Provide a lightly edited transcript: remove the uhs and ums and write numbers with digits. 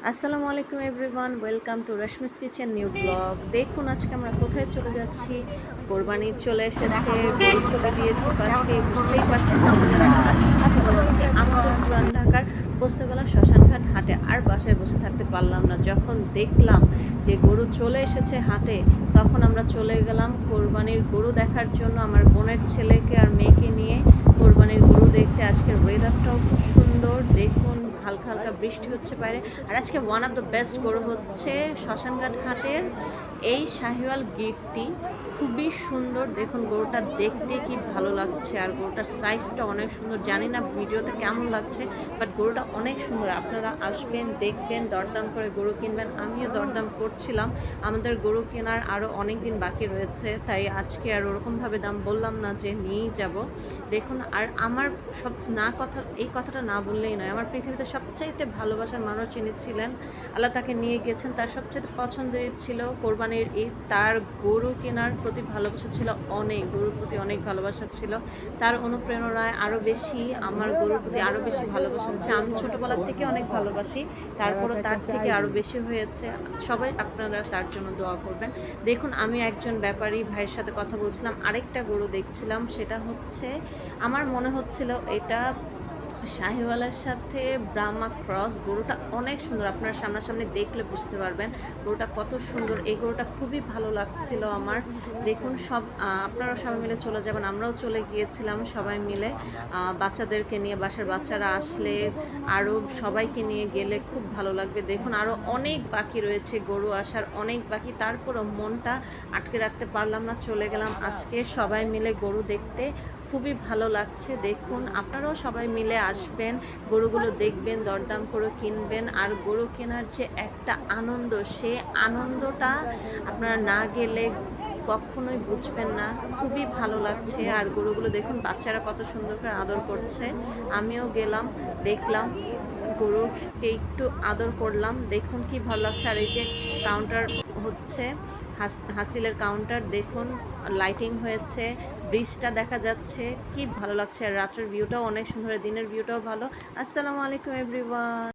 আসসালামু আলাইকুম everyone, welcome to Rashmi's kitchen new blog. দেখুন আজকে আমরা কোথায় চলে যাচ্ছি। কোরবানি চলে এসেছে, গরু চলে দিয়েছি ফার্স্টে, বুঝতেই পারছেন কোথায় যাচ্ছি। আজকে চলে যাচ্ছি আমাদের পুরান ঢাকার পোস্তগোলা শ্মশানঘাট হাটে। আর বাসায় বসে থাকতে পারলাম না, যখন দেখলাম যে গরু চলে এসেছে হাটে, তখন আমরা চলে গেলাম কোরবানির গরু দেখার জন্য। আমার বোনের ছেলেকে আর মেয়েকে নিয়ে কোরবানির গরু দেখতে। আজকের ওয়েদারটাও খুব সুন্দর, দেখুন হালকা হালকা বৃষ্টি হচ্ছে বাইরে। আর আজকে ওয়ান অফ দ্য বেস্ট গরু হচ্ছে শ্মশানঘাট হাটের এই শাহিওয়াল গিরটি। খুবই সুন্দর, দেখুন গরুটা দেখতে কি ভালো লাগছে, আর গরুটার সাইজটা অনেক সুন্দর। জানি না ভিডিওতে কেমন লাগছে, বাট গরুটা অনেক সুন্দর। আপনারা আসবেন, দেখবেন, দরদাম করে গরু কিনবেন। আমিও দরদাম করছিলাম, আমাদের গরু কেনার আরও অনেক দিন বাকি রয়েছে, তাই আজকে আর ওরকমভাবে দাম বললাম না যে নিয়েই যাব। দেখুন, আর আমার এই কথাটা না বললেই নয়, আমার পৃথিবীতে সবচাইতে ভালোবাসার মানুষ যিনি ছিলেন, আল্লাহ তাকে নিয়ে গেছেন। তার সবচেয়ে পছন্দের ছিল কোরবানির ঈদ। তার গরু কেনার প্রতি ভালোবাসা ছিল অনেক, গরুর প্রতি অনেক ভালোবাসা ছিল। তার অনুপ্রেরণায় আরও বেশি আমার গরুর প্রতি আরও বেশি ভালোবাসা হচ্ছে। আমি ছোটোবেলার থেকে অনেক ভালোবাসি, তারপরও তার থেকে আরও বেশি হয়েছে। সবাই আপনারা তার জন্য দোয়া করবেন। দেখুন, আমি একজন ব্যাপারী ভাইয়ের সাথে কথা বলছিলাম, আরেকটা গরু দেখছিলাম। সেটা হচ্ছে, আমার মনে হচ্ছিল এটা শাহিওয়ালের সাথে ব্রাহ্মা ক্রস। গরুটা অনেক সুন্দর, আপনারা সামনাসামনি দেখলে বুঝতে পারবেন গরুটা কত সুন্দর। এই গরুটা খুবই ভালো লাগছিল আমার। দেখুন, আপনারাও সবাই মিলে চলে যাবেন, আমরাও চলে গিয়েছিলাম সবাই মিলে। বাচ্চাদেরকে নিয়ে, বাসার বাচ্চারা আসলে আরও সবাইকে নিয়ে গেলে খুব ভালো লাগবে। দেখুন, আরও অনেক বাকি রয়েছে, গরু আসার অনেক বাকি। তারপরও মনটা আটকে রাখতে পারলাম না, চলে গেলাম আজকে সবাই মিলে গরু দেখতে। খুবই ভালো লাগছে। দেখুন, আপনারাও সবাই মিলে আসবেন, গরুগুলো দেখবেন, দরদাম করে কিনবেন। আর গরু কেনার যে একটা আনন্দ, সে আনন্দটা আপনারা না গেলে কখনোই বুঝবেন না। খুবই ভালো লাগছে। আর গরুগুলো দেখুন, বাচ্চারা কত সুন্দর করে আদর করছে। আমিও গেলাম, দেখলাম, গরুকে একটু আদর করলাম। দেখুন কি ভালো লাগছে। আর এই যে কাউন্টার হচ্ছে, হাসিলের কাউন্টার, দেখুন লাইটিং হয়েছে, ব্রিজটা দেখা যাচ্ছে, কি ভালো লাগছে। আর রাতের ভিউটাও অনেক সুন্দর, দিনের ভিউটাও ভালো। আসসালামু আলাইকুম এভরিওয়ান।